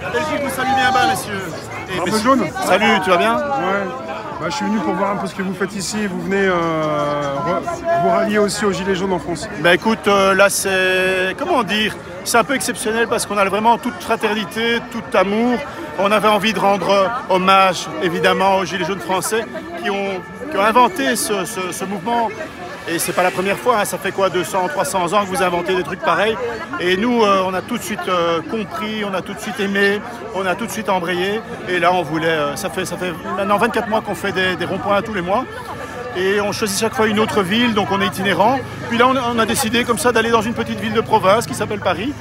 La Belgique vous salue bien bas, messieurs. Barbe jaune. Salut, tu vas bien? Ouais. Bah, je suis venu pour voir un peu ce que vous faites ici. Vous venez vous rallier aussi aux Gilets jaunes en France. Bah écoute, là c'est, comment dire, c'est un peu exceptionnel parce qu'on a vraiment toute fraternité, tout amour. On avait envie de rendre hommage évidemment aux Gilets jaunes français qui ont inventé ce mouvement. Et c'est pas la première fois, hein. Ça fait quoi, 200, 300 ans que vous inventez des trucs pareils. Et nous, on a tout de suite compris, on a tout de suite aimé, on a tout de suite embrayé. Et là, on voulait, ça fait maintenant 24 mois qu'on fait des ronds-points tous les mois. Et on choisit chaque fois une autre ville, donc on est itinérant. Puis là, on a décidé comme ça d'aller dans une petite ville de province qui s'appelle Paris.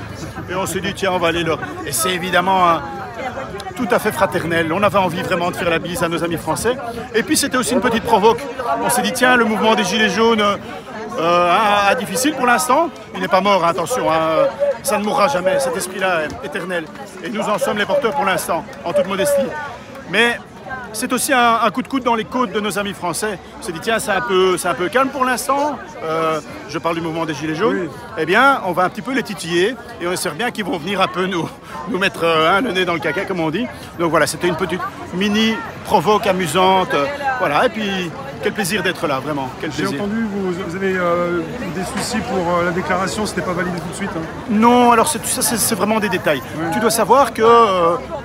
Et on s'est dit, tiens, on va aller là. Et c'est évidemment tout à fait fraternel. On avait envie vraiment de faire la bise à nos amis français. Et puis c'était aussi une petite provoque. On s'est dit, tiens, le mouvement des Gilets jaunes a difficile pour l'instant. Il n'est pas mort, hein, attention. Hein, ça ne mourra jamais, cet esprit-là est éternel. Et nous en sommes les porteurs pour l'instant, en toute modestie. Mais c'est aussi un coup de coude dans les côtes de nos amis français. On s'est dit, tiens, c'est un peu calme pour l'instant. Je parle du mouvement des Gilets jaunes. Oui. Eh bien, on va un petit peu les titiller et on espère bien qu'ils vont venir un peu nous mettre le nez dans le caca, comme on dit. Donc voilà, c'était une petite mini provoque amusante. Voilà, et puis quel plaisir d'être là, vraiment. J'ai entendu, vous avez des soucis pour la déclaration, c'était pas validé tout de suite. Hein. Non, alors c'est vraiment des détails. Oui. Tu dois savoir que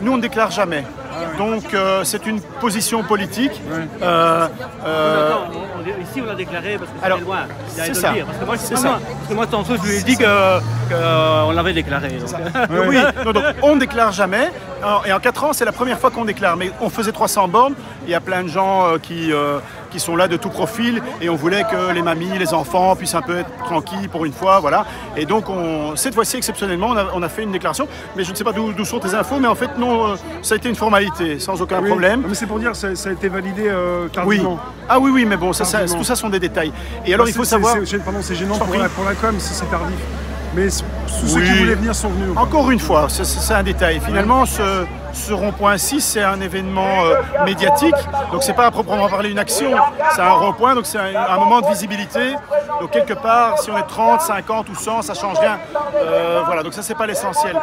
nous, on ne déclare jamais. Donc c'est une position politique. Oui. Ici on a déclaré parce que c'est loin. C'est ça. Parce que moi tantôt je lui ai dit qu'on l'avait déclaré. Donc. Oui, donc on ne déclare jamais. Et en 4 ans c'est la première fois qu'on déclare. Mais on faisait 300 bornes. Il y a plein de gens qui sont là de tout profil et on voulait que les mamies, les enfants puissent un peu être tranquilles pour une fois, voilà. Et donc cette fois-ci exceptionnellement on a fait une déclaration, mais je ne sais pas d'où sont tes infos, mais en fait non, ça a été une formalité sans aucun problème. Mais c'est pour dire ça a été validé tardivement. Oui. Ah oui, mais bon, tout ça sont des détails. Et alors il faut savoir. C'est gênant pour la com si c'est tardif. Mais tous ceux qui voulaient venir sont venus. Encore une fois, c'est un détail. Finalement, ce rond-point 6, c'est un événement médiatique. Donc, c'est pas à proprement parler une action. C'est un rond-point, donc c'est un moment de visibilité. Donc, quelque part, si on est 30, 50 ou 100, ça change rien. Voilà, donc ça, c'est pas l'essentiel.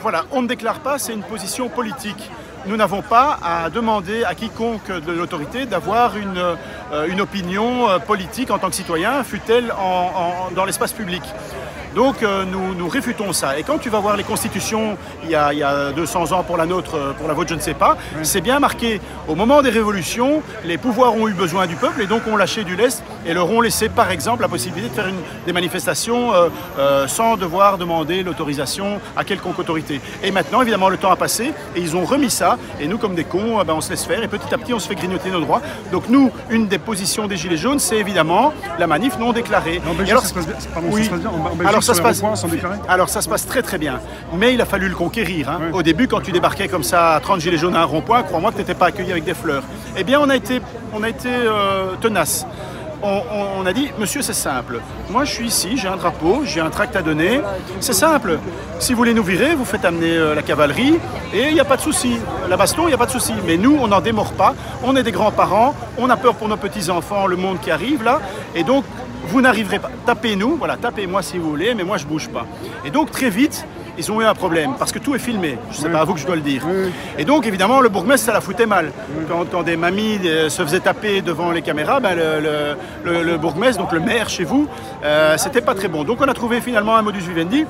Voilà, on ne déclare pas, c'est une position politique. Nous n'avons pas à demander à quiconque de l'autorité d'avoir une opinion politique en tant que citoyen, fût-elle dans l'espace public. Donc nous réfutons ça. Et quand tu vas voir les constitutions, il y a 200 ans pour la nôtre, pour la vôtre je ne sais pas, c'est bien marqué. Au moment des révolutions, les pouvoirs ont eu besoin du peuple et donc ont lâché du lest et leur ont laissé par exemple la possibilité de faire des manifestations sans devoir demander l'autorisation à quelconque autorité. Et maintenant évidemment le temps a passé et ils ont remis ça et nous comme des cons, on se laisse faire et petit à petit on se fait grignoter nos droits. Donc nous, une des positions des Gilets jaunes, c'est évidemment la manif non déclarée. En Belgique, ça se passe bien. Pardon, oui. Ça se passe bien. En Belgique, alors ça se passe très très bien, mais il a fallu le conquérir. Hein. Au début, quand tu débarquais comme ça à 30 gilets jaunes à un rond-point, crois-moi que tu n'étais pas accueilli avec des fleurs. Eh bien, on a été tenace. On a dit, monsieur, c'est simple. Moi, je suis ici, j'ai un drapeau, j'ai un tract à donner. C'est simple. Si vous voulez nous virer, vous faites amener la cavalerie et il n'y a pas de souci. La baston, il n'y a pas de souci. Mais nous, on n'en démord pas. On est des grands-parents. On a peur pour nos petits-enfants, le monde qui arrive là. Et donc, vous n'arriverez pas. Tapez-nous, voilà, tapez-moi si vous voulez, mais moi, je ne bouge pas. Et donc, très vite, ils ont eu un problème, parce que tout est filmé. Je ne sais pas à vous que je dois le dire. Et donc, évidemment, le bourgmestre, ça la foutait mal. Quand des mamies se faisaient taper devant les caméras, ben, le bourgmestre, donc le maire chez vous, c'était pas très bon. Donc, on a trouvé finalement un modus vivendi.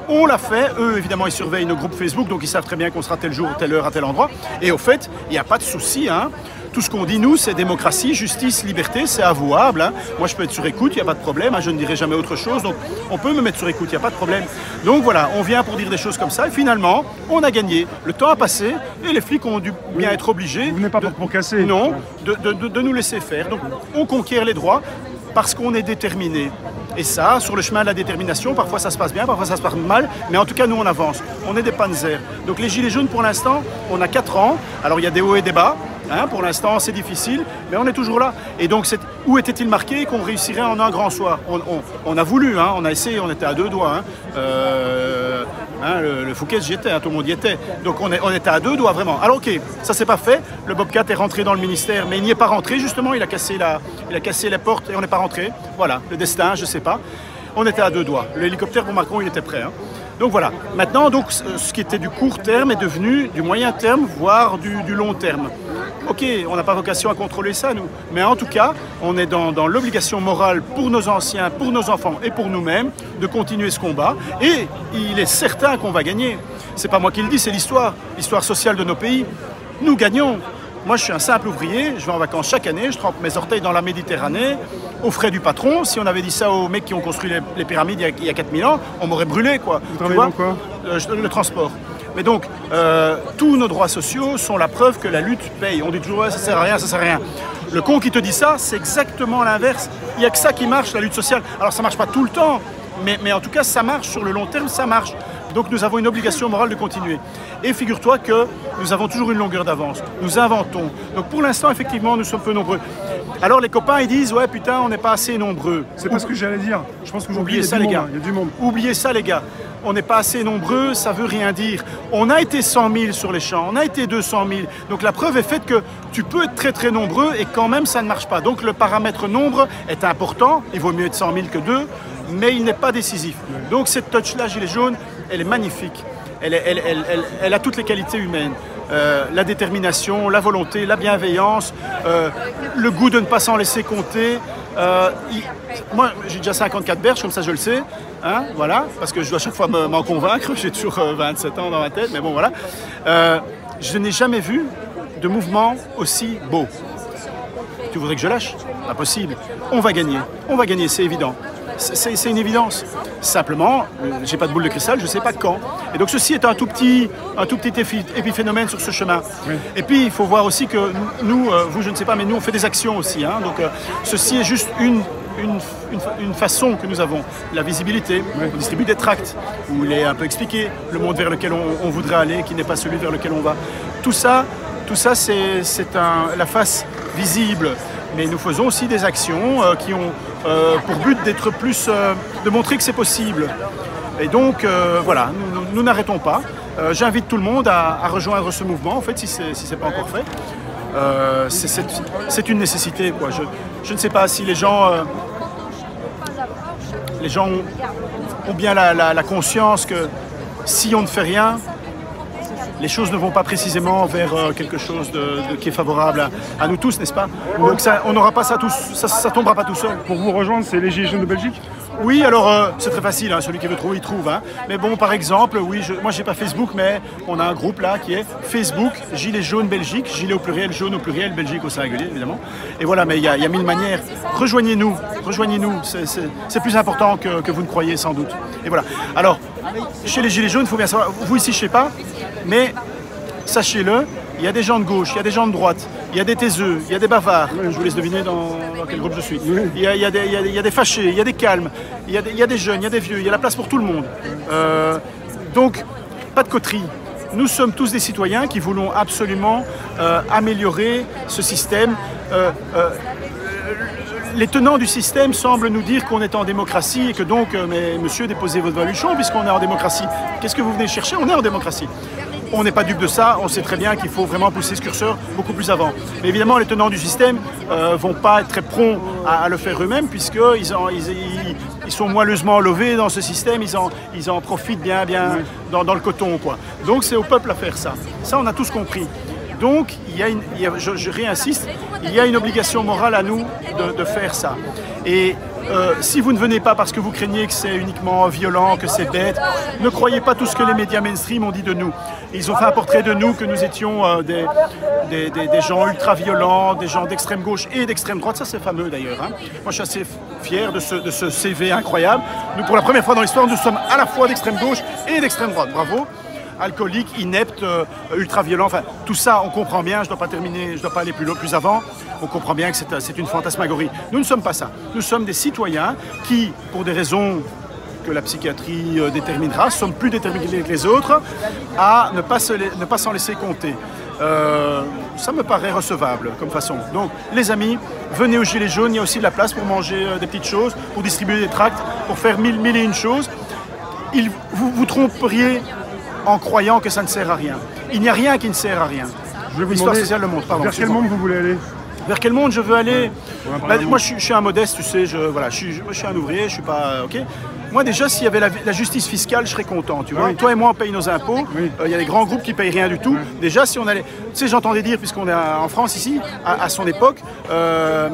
On l'a fait. Eux, évidemment, ils surveillent nos groupes Facebook, donc ils savent très bien qu'on sera tel jour, telle heure, à tel endroit. Et au fait, il n'y a pas de souci, hein. Tout ce qu'on dit, nous, c'est démocratie, justice, liberté, c'est avouable. Hein. Moi, je peux être sur écoute, il n'y a pas de problème. Hein, je ne dirai jamais autre chose. Donc, on peut me mettre sur écoute, il n'y a pas de problème. Donc, voilà, on vient pour dire des choses comme ça. Et finalement, on a gagné. Le temps a passé et les flics ont dû bien être obligés. Vous venez pas pour casser. Non, de nous laisser faire. Donc, on conquiert les droits parce qu'on est déterminé. Et ça, sur le chemin de la détermination, parfois ça se passe bien, parfois ça se passe mal, mais en tout cas, nous, on avance. On est des panzers. Donc, les Gilets jaunes, pour l'instant, on a 4 ans. Alors, il y a des hauts et des bas. Hein, pour l'instant, c'est difficile, mais on est toujours là. Et donc, où était-il marqué qu'on réussirait en un grand soir? On a voulu, hein, on a essayé, on était à 2 doigts. Hein. Le Fouquet, j'y étais, hein, tout le monde y était. Donc, on était à 2 doigts, vraiment. Alors, ok, ça s'est pas fait. Le Bobcat est rentré dans le ministère, mais il n'y est pas rentré, justement. Il a cassé la porte et on n'est pas rentré. Voilà, le destin, je sais pas. On était à 2 doigts. L'hélicoptère pour Macron, il était prêt. Hein. Donc voilà. Maintenant, donc, ce qui était du court terme est devenu du moyen terme, voire du long terme. Ok, on n'a pas vocation à contrôler ça, nous. Mais en tout cas, on est dans l'obligation morale pour nos anciens, pour nos enfants et pour nous-mêmes de continuer ce combat. Et il est certain qu'on va gagner. C'est pas moi qui le dis, c'est l'histoire sociale de nos pays. Nous gagnons. Moi, je suis un simple ouvrier, je vais en vacances chaque année, je trempe mes orteils dans la Méditerranée, aux frais du patron. Si on avait dit ça aux mecs qui ont construit les pyramides il y a 4000 ans, on m'aurait brûlé, quoi. Vous travaillez dans quoi ? Le transport. Mais donc, tous nos droits sociaux sont la preuve que la lutte paye. On dit toujours, ouais, ça sert à rien, ça sert à rien. Le con qui te dit ça, c'est exactement l'inverse. Il n'y a que ça qui marche, la lutte sociale. Alors, ça ne marche pas tout le temps, mais en tout cas, ça marche. Sur le long terme, ça marche. Donc nous avons une obligation morale de continuer. Et figure-toi que nous avons toujours une longueur d'avance. Nous inventons. Donc pour l'instant, effectivement, nous sommes peu nombreux. Alors les copains, ils disent, ouais, putain, on n'est pas assez nombreux. C'est pas ce que j'allais dire. Je pense qu'aujourd'hui, il y a ça, du les gars. monde. Il y a du monde. Oubliez ça, les gars. On n'est pas assez nombreux, ça veut rien dire. On a été 100 000 sur les champs, on a été 200 000. Donc la preuve est faite que tu peux être très très nombreux et quand même ça ne marche pas. Donc le paramètre nombre est important. Il vaut mieux être 100 000 que 2, mais il n'est pas décisif. Donc cette touch-là, gilet jaune, elle est magnifique. Elle a toutes les qualités humaines. La détermination, la volonté, la bienveillance, le goût de ne pas s'en laisser compter. Moi, j'ai déjà 54 berges, comme ça je le sais. Hein, voilà, parce que je dois à chaque fois m'en convaincre. J'ai toujours 27 ans dans ma tête, mais bon, voilà. Je n'ai jamais vu de mouvement aussi beau. Tu voudrais que je lâche ? Pas possible. On va gagner, c'est évident. C'est une évidence. Simplement, j'ai pas de boule de cristal, je ne sais pas quand. Et donc ceci est un tout petit épiphénomène sur ce chemin. Oui. Et puis il faut voir aussi que nous, vous je ne sais pas, mais nous on fait des actions aussi. Hein. Donc ceci est juste une façon que nous avons. La visibilité, oui. On distribue des tracts où il est un peu expliqué le monde vers lequel on voudrait aller, qui n'est pas celui vers lequel on va. Tout ça c'est la face visible. Mais nous faisons aussi des actions qui ont pour but d'être plus, de montrer que c'est possible. Et donc voilà, nous n'arrêtons pas. J'invite tout le monde à rejoindre ce mouvement, en fait, si ce n'est pas encore fait. C'est une nécessité, quoi. Je ne sais pas si les gens ont bien la conscience que si on ne fait rien, les choses ne vont pas précisément vers quelque chose qui est favorable à nous tous, n'est-ce pas? Donc ça, on n'aura pas ça tous, ça tombera pas tout seul. Pour vous rejoindre, c'est les Gilets jaunes de Belgique? Oui, alors c'est très facile, hein, celui qui veut trouver, il trouve. Hein. Mais bon, par exemple, oui, moi j'ai pas Facebook, mais on a un groupe là qui est Facebook, Gilets jaunes Belgique, Gilets au pluriel, jaune au pluriel, Belgique au singulier, évidemment. Et voilà, mais il y a 1000 manières. Rejoignez-nous, c'est plus important que vous ne croyez sans doute. Et voilà. Alors, chez les Gilets jaunes, il faut bien savoir, vous ici, je sais pas, mais sachez-le, il y a des gens de gauche, il y a des gens de droite, il y a des taiseux, il y a des bavards, je vous laisse deviner dans quel groupe je suis. Il y a des fâchés, il y a des calmes, il y a des jeunes, il y a des vieux, il y a la place pour tout le monde. Donc, pas de coterie. Nous sommes tous des citoyens qui voulons absolument améliorer ce système. Les tenants du système semblent nous dire qu'on est en démocratie et que donc, mais monsieur, déposez votre baluchon puisqu'on est en démocratie. Qu'est-ce que vous venez chercher? On est en démocratie. On n'est pas dupe de ça, on sait très bien qu'il faut vraiment pousser ce curseur beaucoup plus avant. Mais évidemment, les tenants du système ne vont pas être très prompts à le faire eux-mêmes, puisqu'ils sont moelleusement levés dans ce système, ils en profitent bien dans le coton, quoi. Donc c'est au peuple à faire ça. Ça, on a tous compris. Donc, je réinsiste, il y a une obligation morale à nous de faire ça. Et si vous ne venez pas parce que vous craignez que c'est uniquement violent, que c'est bête, ne croyez pas tout ce que les médias mainstream ont dit de nous. Ils ont fait un portrait de nous, que nous étions des gens ultra-violents, des gens d'extrême gauche et d'extrême droite. Ça, c'est fameux d'ailleurs. Hein. Moi, je suis assez fier de ce CV incroyable. Nous, pour la première fois dans l'histoire, nous sommes à la fois d'extrême gauche et d'extrême droite. Bravo. Alcoolique, inepte, ultra-violent, enfin tout ça on comprend bien, je ne dois pas aller plus avant, on comprend bien que c'est une fantasmagorie. Nous ne sommes pas ça, nous sommes des citoyens qui, pour des raisons que la psychiatrie déterminera, sommes plus déterminés que les autres à ne pas s'en laisser compter. Ça me paraît recevable comme façon. Donc les amis, venez aux Gilets jaunes, il y a aussi de la place pour manger des petites choses, pour distribuer des tracts, pour faire mille et une choses. Vous tromperiez en croyant que ça ne sert à rien. Il n'y a rien qui ne sert à rien. Je vais vous demander sociale le montre. Pardon, vers quel monde vous voulez aller? Vers quel monde je veux aller? Moi, je suis un modeste, tu sais, je suis un ouvrier, je suis pas... ok. Moi, déjà, s'il y avait la justice fiscale, je serais content, tu vois. Oui. Toi et moi, on paye nos impôts. Oui. Il y a des grands groupes qui payent rien du tout. Oui. Déjà, si on allait... Tu sais, j'entendais dire, puisqu'on est en France ici, à son époque,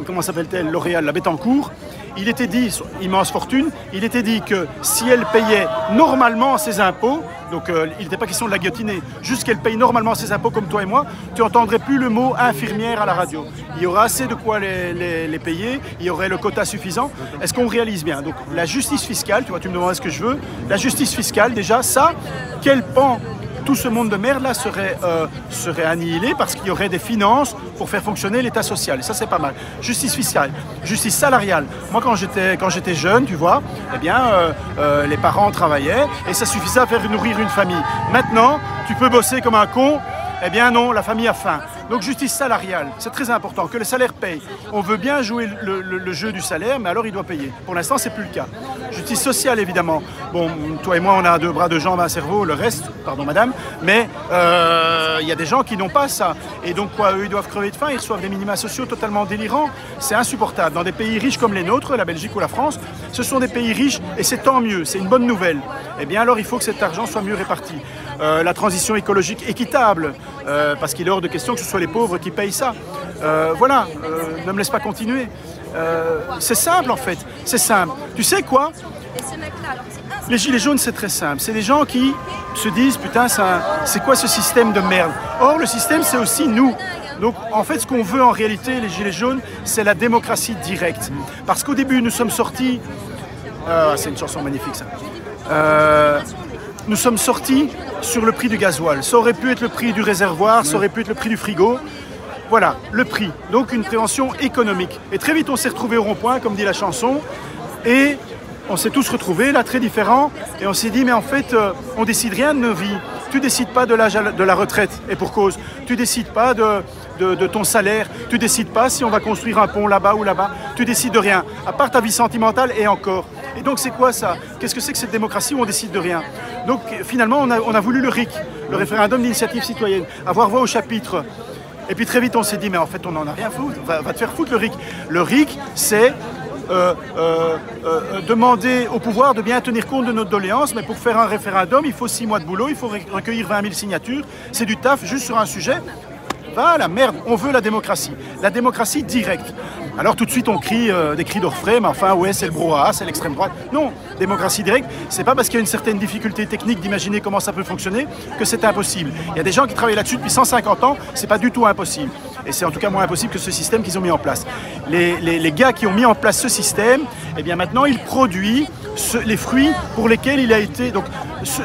comment s'appelle-t-elle, L'Oréal, la Bettencourt, il était dit, immense fortune, il était dit que si elle payait normalement ses impôts, donc il n'était pas question de la guillotiner, juste qu'elle paye normalement ses impôts comme toi et moi, tu n'entendrais plus le mot infirmière à la radio. Il y aura assez de quoi les payer, il y aurait le quota suffisant. Est-ce qu'on réalise bien? Donc la justice fiscale, tu vois, tu me demandes ce que je veux, la justice fiscale, déjà, ça, quel pan tout ce monde de merde là serait annihilé parce qu'il y aurait des finances pour faire fonctionner l'État social. Et ça, c'est pas mal. Justice fiscale, justice salariale. Moi, quand j'étais jeune, tu vois, eh bien, les parents travaillaient et ça suffisait à faire nourrir une famille. Maintenant, tu peux bosser comme un con. Eh bien non, la famille a faim. Donc justice salariale, c'est très important, que le salaire paye. On veut bien jouer le jeu du salaire, mais alors il doit payer. Pour l'instant, c'est plus le cas. Justice sociale, évidemment. Bon, toi et moi, on a 2 bras, 2 jambes, un cerveau, le reste, pardon madame, mais il y a des gens qui n'ont pas ça. Et donc quoi, eux, ils doivent crever de faim, ils reçoivent des minima sociaux totalement délirants. C'est insupportable. Dans des pays riches comme les nôtres, la Belgique ou la France, ce sont des pays riches et c'est tant mieux, c'est une bonne nouvelle. Eh bien alors, il faut que cet argent soit mieux réparti. La transition écologique équitable, parce qu'il est hors de question que ce soit les pauvres qui payent ça. Voilà, ne me laisse pas continuer. C'est simple en fait, c'est simple. Tu sais quoi? Les gilets jaunes, c'est très simple. C'est des gens qui se disent, putain, c'est quoi ce système de merde? Or, le système, c'est aussi nous. Donc, en fait, ce qu'on veut en réalité, les gilets jaunes, c'est la démocratie directe. Parce qu'au début, nous sommes sortis... c'est une chanson magnifique, ça. Nous sommes sortis sur le prix du gasoil. Ça aurait pu être le prix du réservoir, ça aurait pu être le prix du frigo. Voilà, le prix. Donc une prévention économique. Et très vite, on s'est retrouvés au rond-point, comme dit la chanson. Et on s'est tous retrouvés, là, très différents. Et on s'est dit, mais en fait, on ne décide rien de nos vies. Tu ne décides pas de l'âge de la retraite, et pour cause. Tu ne décides pas de ton salaire. Tu ne décides pas si on va construire un pont là-bas ou là-bas. Tu décides de rien, à part ta vie sentimentale et encore. Et donc c'est quoi ça? Qu'est-ce que c'est que cette démocratie où on décide de rien? Donc finalement on a voulu le RIC, le référendum d'initiative citoyenne, avoir voix au chapitre. Et puis très vite on s'est dit mais en fait on n'en a rien à foutre, va te faire foutre le RIC. Le RIC c'est demander au pouvoir de bien tenir compte de notre doléance, mais pour faire un référendum il faut 6 mois de boulot, il faut recueillir 20 000 signatures, c'est du taf juste sur un sujet. Va la merde, on veut la démocratie directe. Alors tout de suite on crie des cris d'orfraie, mais enfin ouais c'est le brouhaha, c'est l'extrême droite. Non, démocratie directe, c'est pas parce qu'il y a une certaine difficulté technique d'imaginer comment ça peut fonctionner que c'est impossible. Il y a des gens qui travaillent là-dessus depuis 150 ans, c'est pas du tout impossible. Et c'est en tout cas moins impossible que ce système qu'ils ont mis en place. Les gars qui ont mis en place ce système, eh bien maintenant ils produisent les fruits pour lesquels il a été... Donc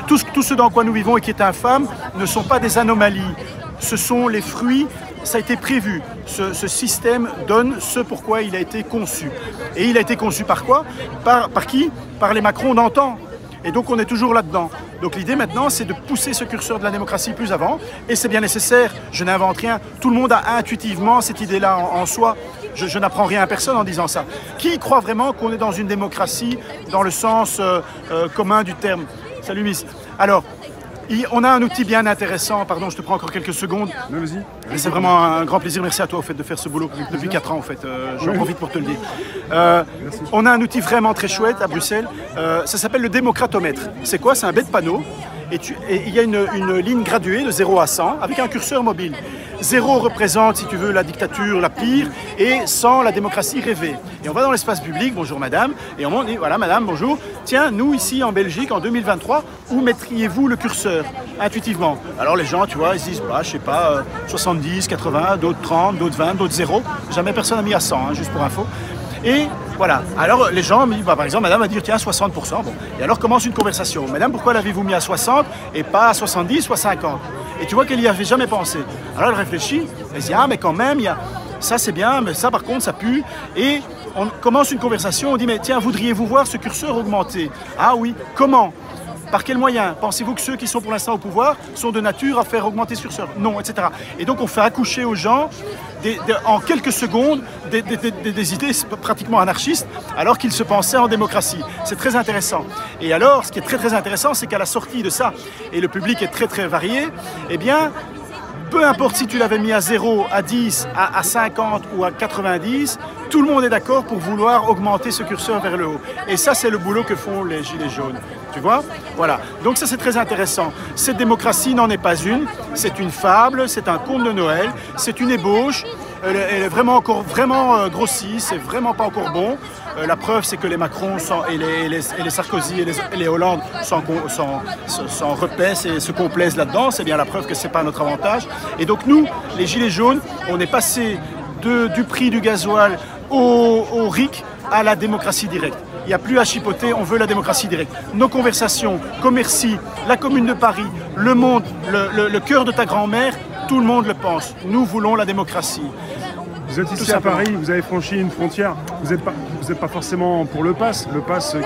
tout ce dans quoi nous vivons et qui est infâme ne sont pas des anomalies. Ce sont les fruits, ça a été prévu. Ce système donne ce pourquoi il a été conçu. Et il a été conçu par quoi? Par qui? Par les Macron d'antan. Et donc on est toujours là-dedans. Donc l'idée maintenant, c'est de pousser ce curseur de la démocratie plus avant. Et c'est bien nécessaire, je n'invente rien. Tout le monde a intuitivement cette idée-là en soi. Je n'apprends rien à personne en disant ça. Qui croit vraiment qu'on est dans une démocratie dans le sens commun du terme? Salut Miss. Alors, on a un outil bien intéressant, pardon, je te prends encore quelques secondes. Vas-y. C'est vraiment un grand plaisir, merci à toi au fait de faire ce boulot depuis 4 ans en fait, j'en profite pour te le dire. On a un outil vraiment très chouette à Bruxelles, ça s'appelle le démocratomètre. C'est quoi? C'est un bête panneau et il y a une ligne graduée de 0 à 100 avec un curseur mobile. 0 représente, si tu veux, la dictature la pire et 100 la démocratie rêvée. Et on va dans l'espace public, bonjour madame, et on dit, voilà madame, bonjour, tiens, nous ici en Belgique en 2023, où mettriez-vous le curseur intuitivement? Alors les gens, tu vois, ils se disent, bah, je sais pas, 70, 80, d'autres 30, d'autres 20, d'autres 0. Jamais personne n'a mis à 100, hein, juste pour info. Et voilà, alors les gens, bah, par exemple, madame va dire, tiens, 60%. Bon. Et alors commence une conversation. Madame, pourquoi l'avez-vous mis à 60 et pas à 70 ou à 50? Et tu vois qu'elle n'y avait jamais pensé. Alors elle réfléchit, elle se dit, ah mais quand même, ça c'est bien, mais ça par contre ça pue. Et on commence une conversation, on dit, mais tiens, voudriez-vous voir ce curseur augmenter? Ah oui, comment? Par quels moyens? Pensez-vous que ceux qui sont pour l'instant au pouvoir sont de nature à faire augmenter ce curseur? Non, etc. Et donc on fait accoucher aux gens en quelques secondes des idées pratiquement anarchistes alors qu'ils se pensaient en démocratie. C'est très intéressant. Et alors, ce qui est très très intéressant, c'est qu'à la sortie de ça, et le public est très très varié, eh bien, peu importe si tu l'avais mis à 0, à 10, à 50 ou à 90, tout le monde est d'accord pour vouloir augmenter ce curseur vers le haut. Et ça, c'est le boulot que font les Gilets jaunes. Tu vois? Voilà. Donc ça, c'est très intéressant. Cette démocratie n'en est pas une. C'est une fable, c'est un conte de Noël, c'est une ébauche. Elle est vraiment encore grossie, c'est vraiment pas encore bon. La preuve, c'est que les Macron et les Sarkozy et les Hollande s'en repaissent et se complaisent là-dedans. C'est bien la preuve que c'est pas à notre avantage. Et donc nous, les Gilets jaunes, on est passé du prix du gasoil au RIC à la démocratie directe. Il n'y a plus à chipoter, on veut la démocratie directe. Nos conversations, Commercy, la Commune de Paris, Le Monde, le cœur de ta grand-mère, tout le monde le pense. Nous voulons la démocratie. Vous êtes ici à Paris, vous avez franchi une frontière, vous n'êtes pas forcément pour le pass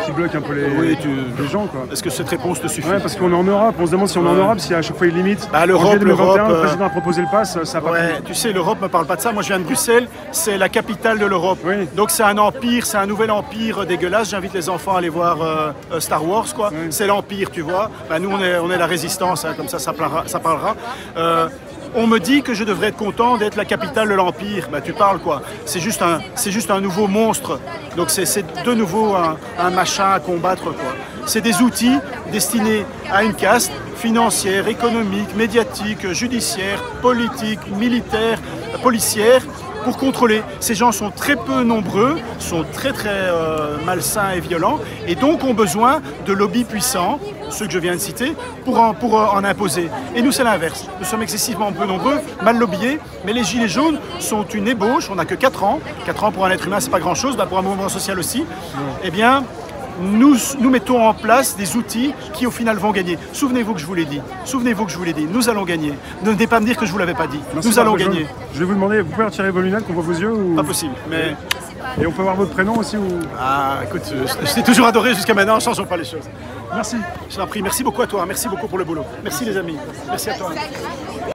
qui bloque un peu les gens, quoi. Est-ce que cette réponse te suffit? Ouais, parce qu'on est en Europe, on se demande si on est en Europe, si à chaque fois il limite. Bah, l'Europe, le président a proposé le pass, ça n'a pas pris. Tu sais, l'Europe ne me parle pas de ça. Moi, je viens de Bruxelles, c'est la capitale de l'Europe. Oui. Donc c'est un empire, c'est un nouvel empire dégueulasse. J'invite les enfants à aller voir Star Wars, quoi. Oui. C'est l'empire, tu vois. Bah, nous, on est la résistance, hein, comme ça parlera. On me dit que je devrais être content d'être la capitale de l'Empire. Bah, tu parles quoi? C'est juste un nouveau monstre. Donc c'est de nouveau un machin à combattre, quoi. C'est des outils destinés à une caste financière, économique, médiatique, judiciaire, politique, militaire, policière, pour contrôler. Ces gens sont très peu nombreux, sont très malsains et violents, et donc ont besoin de lobbies puissants, ceux que je viens de citer, pour en imposer. Et nous, c'est l'inverse. Nous sommes excessivement peu nombreux, mal lobbyés, mais les Gilets jaunes sont une ébauche. On n'a que 4 ans. 4 ans pour un être humain, c'est pas grand-chose, bah pour un mouvement social aussi. Eh bien, nous mettons en place des outils qui au final vont gagner. Souvenez-vous que je vous l'ai dit. Nous allons gagner. Ne venez pas me dire que je vous l'avais pas dit. Merci, nous allons gagner. Je vais vous demander, vous pouvez retirer vos lunettes qu'on voit vos yeux ou... Pas possible, mais... Et on peut avoir votre prénom aussi ou... Ah, écoute, je t'ai toujours adoré jusqu'à maintenant, ne changeons pas les choses. Merci. Je t'en prie, merci beaucoup à toi, merci beaucoup pour le boulot. Merci les amis, merci à toi.